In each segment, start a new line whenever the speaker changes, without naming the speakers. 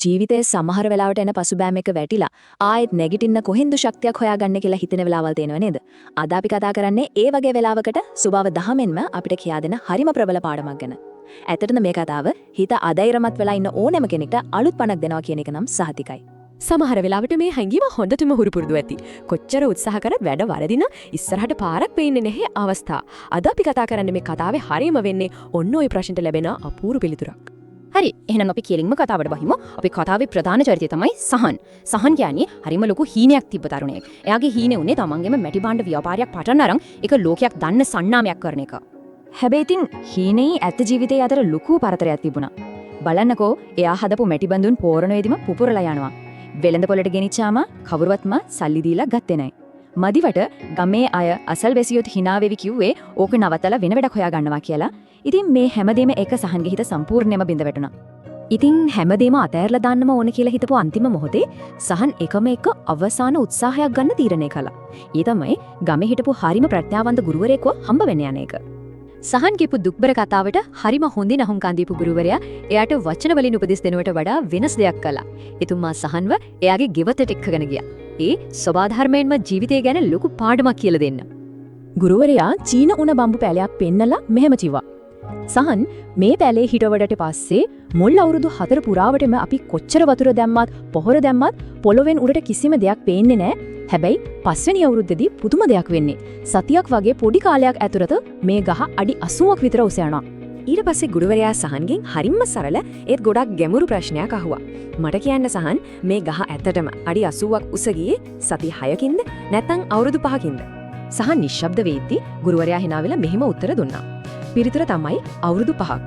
ජීවිතයේ සමහර වෙලාවට එන පසුබෑම් එක වැටිලා ආයෙත් නැගිටින්න කොහෙන්ද ශක්තියක් හොයාගන්නේ කියලා හිතෙන වෙලාවල් තේනව නේද? අද අපි කතා කරන්නේ ඒ වගේ වෙලාවකට සුභව දහමෙන්ම අපිට කියා දෙන හරිම ප්‍රබල පාඩමක් ගැන. ඇත්තටම මේ කතාව හිත අධෛර්යමත් වෙලා ඉන්න ඕනෑම කෙනෙක්ට අලුත් පණක් දෙනවා කියන එක නම් සහතිකයි.
සමහර වෙලාවට මේ හැඟීම හොඳටම හුරු පුරුදු ඇති. කොච්චර උත්සාහ කරත් වැඩ වරදින ඉස්සරහට පාරක් පේන්නේ නැහැ අවස්ථා. අද අපි කතා කරන්නේ මේ කතාවේ හරියම වෙන්නේ ඔන්න ඔය ප්‍රශ්නට ලැබෙන අපූර්ව පිළිතුරක්.
හරි එහෙනම් අපි කෙලින්ම කතාවට බහිමු. අපි කතාවේ ප්‍රධාන චරිතය තමයි සහන්. සහන් කියන්නේ හරිම ලොකු හීනයක් තිබ්බ තරුණයෙක්. එයාගේ හීනේ උනේ තමන්ගේම මැටි භාණ්ඩ ව්‍යාපාරයක් පටන් අරන් ඒක ලෝකයක් දන්න සන්නාමයක් කරන එක.
හැබැයි ඉතින් හීනේ ඇත්ත ජීවිතයේ අතර ලොකු පරතරයක් තිබුණා. බලන්නකෝ එයා හදපු මැටි බඳුන් පෝරණයේදීම පුපුරලා යනවා. වෙළඳ පොළට ගෙනිච්චාම කවුරුවත්ම සල්ලි දීලා ගත්තේ නැහැ. මදිවට ගමේ අය අසල්වැසියොත් hina වෙවි කිව්වේ ඕක නවත්තලා වෙන වැඩක් හොයාගන්නවා කියලා. ඉතින් මේ හැමදේම එක සහන්ගේ හිත සම්පූර්ණයෙන්ම බිඳ වැටුණා. ඉතින් හැමදේම අතෑරලා දාන්නම ඕන කියලා හිතපු අන්තිම මොහොතේ සහන් එකම එක අවසාන උත්සාහයක් ගන්න තීරණය කළා. ඒ තමයි ගමේ හිටපු හරිම ප්‍රඥාවන්ත ගුරුවරයෙක්ව හම්බ වෙන්න යන එක. සහන් කියපු දුක්බර කතාවට හරිම හොඳින් අහුම්කන් දීපු ගුරුවරයා එයාට වචන වලින් උපදෙස් දෙනවට වඩා වෙනස් දෙයක් කළා. එතුමා සහන්ව එයාගේ ගෙවතට එක්කගෙන ගියා. ඒ සබාධර්මයෙන්ම ජීවිතය ගැන ලොකු පාඩමක් කියලා දෙන්න. ගුරුවරයා චීන උණ බම්බු පැලයක් පෙන්නලා මෙහෙම කිව්වා. සහන් මේ පැලේ හිටවඩට පස්සේ මුල් අවුරුදු 4 පුරාවටම අපි කොච්චර වතුර දැම්මත් පොහොර දැම්මත් පොළොවෙන් උඩට කිසිම දෙයක් පේන්නේ නැහැ. හැබැයි පස්වෙනි අවුරුද්දේදී පුදුම දෙයක් වෙන්නේ. සතියක් වගේ පොඩි කාලයක් ඇතුළත මේ ගහ අඩි 80ක් විතර උස යනවා. ඊට පස්සේ ගුරුවරයා සහන්ගෙන් හරිම සරල ඒත් ගොඩක් ගැඹුරු ප්‍රශ්නයක් අහුවා. මට කියන්න සහන් මේ ගහ ඇත්තටම අඩි 80ක් උස ගියේ සති 6කින්ද නැත්නම් අවුරුදු 5කින්ද? සහන් නිශ්ශබ්ද වෙද්දී ගුරුවරයා hina වෙලා මෙහෙම උත්තර දුන්නා. පිළිතුර තමයි අවුරුදු 5ක්.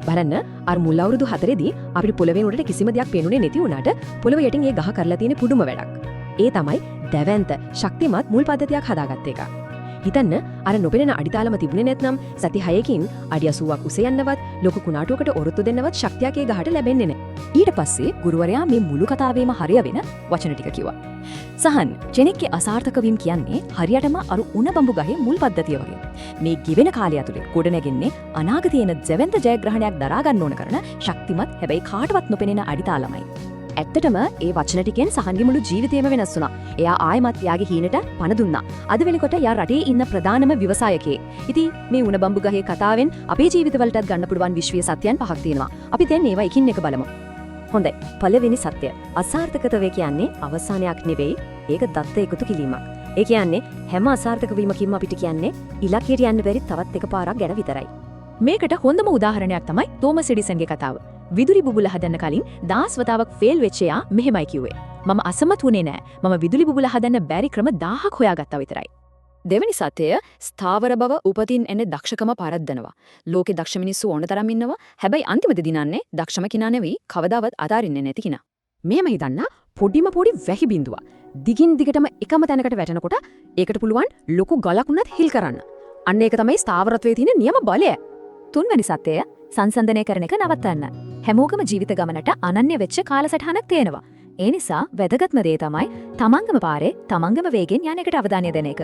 බලන්න අර මුල් අවුරුදු 4ේදී අපිට පොළවෙන් උඩට කිසිම දෙයක් පේනුනේ නැති වුණාට පොළව යටින් ඒ ගහ කරලා තියෙන පුදුම වැඩක්. ඒ තමයි දැවැන්ත ශක්තිමත් මුල් පද්ධතියක් හදාගත්ත එක. හිතන්න අර නොපෙනෙන අඩිතාලම තිබුණේ නැත්නම් සති 6කින් අඩි 80ක් උස යන්නවත් ලොකු කුණාටුවකට ඔරොත්තු දෙන්නවත් ශක්තියක් ඒ ගහට ලැබෙන්නේ නැහැ. ඊට පස්සේ ගුරුවරයා මේ මුළු කතාවේම හරිය වෙන වචන ටික කිව්වා. සහන් කෙනෙක්ගේ අසාර්ථක වීම කියන්නේ හරියටම අර උණ බම්බු ගහේ මුල් පද්ධතිය වගේ. මේ ගෙවෙන කාලය ඇතුලේ ගොඩ නැගෙන්නේ අනාගතයේ එන දැවැන්ත ජයග්‍රහණයක් දරා ගන්න ඕන කරන ශක්තිමත් හැබැයි කාටවත් නොපෙනෙන අඩිතාලමයි. ඇත්තටම ඒ වචන ටිකෙන් සහන්ගේ මුළු ජීවිතේම වෙනස් වුණා. එයා ආයෙමත් යාගේ හීනට පණ දුන්නා. අද වෙනකොට යා රටේ ඉන්න ප්‍රධානම ව්‍යවසායකයෙක්. ඉතින් මේ උණ බම්බු ගහේ කතාවෙන් අපේ ජීවිතවලටත් ගන්න පුළුවන් විශ්වීය සත්‍යයන් පහක් තියෙනවා. අපි දැන් ඒවා එකින් එක බලමු. හොඳයි. පළවෙනි සත්‍යය. අසාර්ථකතාවය කියන්නේ අවසානයක් නෙවෙයි. ඒක දත්ත එකතු කිරීමක්. ඒ කියන්නේ හැම අසාර්ථක වීමකින්ම අපිට කියන්නේ ඉලක්කයට යන්න බැරි තවත් එක පාරක් ගැන විතරයි. මේකට හොඳම උදාහරණයක් තමයි තෝමස් එඩිසන්ගේ කතාව. විදුලි බුබුල හදන්න කලින් 10 වතාවක් ෆේල් වෙච්ච එයා මෙහෙමයි කිව්වේ. මම අසමත් වුණේ නෑ. මම විදුලි බුබුල හදන්න බැරි ක්‍රම 1000ක් හොයාගත්තා විතරයි. දෙවෙනි සත්‍යය ස්ථාවර බව උපතින් එන්නේ දක්ෂකම පරද්දනවා. ලෝකේ දක්ෂ මිනිස්සු ඕන තරම් ඉන්නවා. හැබැයි අන්තිමට දිනන්නේ දක්ෂම කෙනා නෙවෙයි කවදාවත් අතාරින්නේ නැති කෙනා. මෙහෙම හිතන්න පොඩිම පොඩි වැහි බිඳුවක්. දිගින් දිගටම එකම තැනකට වැටෙනකොට ඒකට පුළුවන් ලොකු ගලක් උනත් හිල් කරන්න. අන්න ඒක තමයි ස්ථාවරත්වයේ තියෙන නියම බලය. තුන්වෙනි සත්‍යය සංසන්දනය කරන එක නවත්තන්න. හැමෝගම ජීවිත ගමනට අනන්‍ය වෙච්ච කාලසටහනක් තියෙනවා. ඒ නිසා වැදගත්ම දේ තමයි තමන්ගම පාරේ තමන්ගම වේගෙන් යන එකට අවධානය දෙන එක.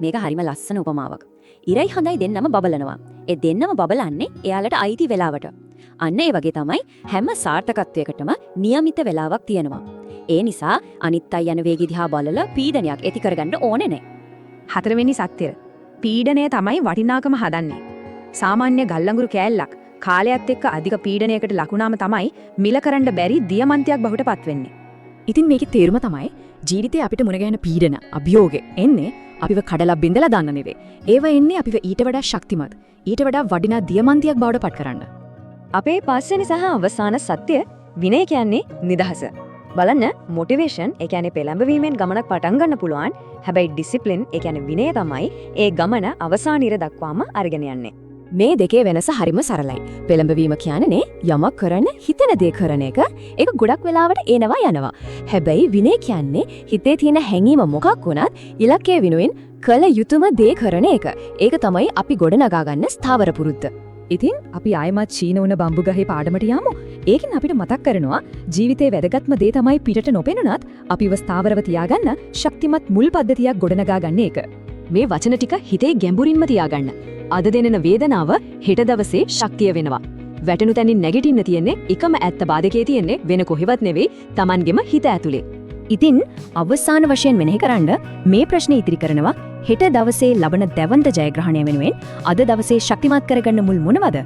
මේක හරිම ලස්සන උපමාවක්. ඉරයි හඳයි දෙන්නම බබලනවා. ඒ දෙන්නම බබලන්නේ එයාලට අයිති වෙලාවට. අන්න ඒ වගේ තමයි හැම සාර්ථකත්වයකටම નિયમિત වෙලාවක් තියෙනවා. ඒ නිසා අනිත් අය යන වේගය දිහා බලලා පීඩනයක් ඇති කරගන්න ඕනේ නැහැ.
හතරවෙනි සත්‍යය. පීඩනය තමයි වටිනාකම හදන්නේ. සාමාන්‍ය ගල්ලඟුරු කෑල්ලක් කාලයත් එක්ක අධික පීඩනයකට ලකුණාම තමයි මිල කරන්න බැරි දියමන්තියක් බවට පත් වෙන්නේ.
ඉතින් මේකේ තේරුම තමයි ජීවිතේ අපිට මුණ ගැහෙන පීඩන, අභියෝග එන්නේ අපිව කඩලා බින්දලා දාන්න නෙවෙයි. ඒව එන්නේ අපිව ඊට වඩා ශක්තිමත්, ඊට වඩා වටිනා දියමන්තියක් බවට පත් කරන්න.
අපේ පස්වෙනි සහ අවසාන සත්‍යය විනය කියන්නේ නිදහස. බලන්න මොටිවේෂන් ඒ කියන්නේ පෙළඹවීමෙන් ගමනක් පටන් ගන්න පුළුවන්. හැබැයි ඩිසිප්ලින් ඒ කියන්නේ විනය තමයි ඒ ගමන අවසාන ඉර දක්වාම අරගෙන යන්නේ.
මේ දෙකේ වෙනස හරිම සරලයි. පෙළඹවීම කියන්නේ යමක් කරන්න හිතන දේ කරන එක. ඒක ගොඩක් වෙලාවට එනවා යනවා. හැබැයි විනය කියන්නේ හිතේ තියෙන හැඟීම මොකක් වුණත් ඉලක්කය වෙනුවෙන් කළ යුතුම දේ කරන එක. ඒක තමයි අපි ගොඩනගා ගන්න ස්ථාවර පුරුද්ද. ඉතින් අපි ආයමත් චීන උණ බම්බු ගහේ පාඩමට යමු. ඒකෙන් අපිට මතක් කරනවා ජීවිතේ වැදගත්ම දේ තමයි පිටට නොපෙනුනත් අපිව ස්ථාවරව තියාගන්න ශක්තිමත් මුල් පද්ධතියක් ගොඩනගා ගන්න එක. මේ වචන ටික හිතේ ගැඹුරින්ම තියාගන්න. අද දෙනෙන වේදනාව හෙට දවසේ ශක්තිය වෙනවා.
වැටනු තැනින් නැගිටින්න තියෙන්නේ එකම ඇත්ත බාධකයේ තියෙන්නේ වෙන කොහෙවත් නෙවෙයි Tamanගෙම හිත ඇතුලේ.
ඉතින් අවසාන වශයෙන් මෙනෙහි කරන්න මේ ප්‍රශ්නේ ඉදිරි කරනවා හෙට දවසේ ලබන දැවන්ත ජයග්‍රහණය වෙනුවෙන් අද දවසේ ශක්තිමත් කරගන්න මුල් මොනවද?